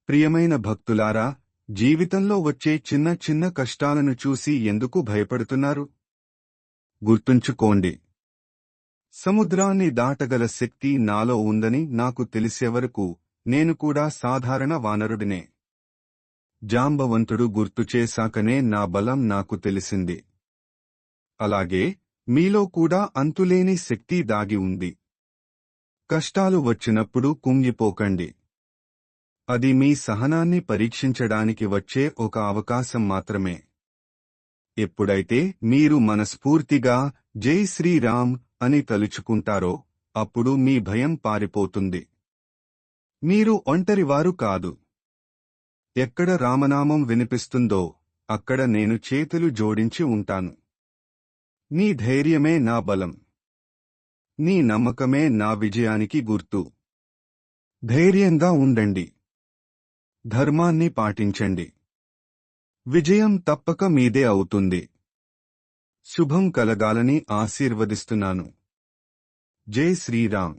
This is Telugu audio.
ప్రియమైన భక్తులారా, జీవితంలో వచ్చే చిన్న చిన్న కష్టాలను చూసి ఎందుకు భయపడుతున్నారు? గుర్తుంచుకోండి, సముద్రాన్ని దాటగల శక్తి నాలో ఉందని నాకు తెలిసేవరకు నేను కూడా సాధారణ వానరుడినే. జాంబవంతుడు గుర్తుచేశాకనే నా బలం నాకు తెలిసింది. అలాగే మీలో కూడా అంతులేని శక్తి దాగి ఉంది. కష్టాలు వచ్చినప్పుడు కుంగిపోకండి. అది మీ సహనాన్ని పరీక్షించడానికి వచ్చే ఒక అవకాశం మాత్రమే. ఎప్పుడైతే మీరు మనస్ఫూర్తిగా జై శ్రీరామ్ అని తలుచుకుంటారో అప్పుడు మీ భయం పారిపోతుంది. మీరు ఒంటరివారు కాదు. ఎక్కడ రామనామం వినిపిస్తుందో అక్కడ నేను చేతులు జోడించి ఉంటాను. నీ ధైర్యమే నా బలం. నీ నమ్మకమే నా విజయానికి గుర్తు. ధైర్యంగా ఉండండి. ధర్మాన్ని పాటించండి. విజయం తప్పక మీదే అవుతుంది. శుభం కలగాలని ఆశీర్వదిస్తున్నాను. జై శ్రీరామ్.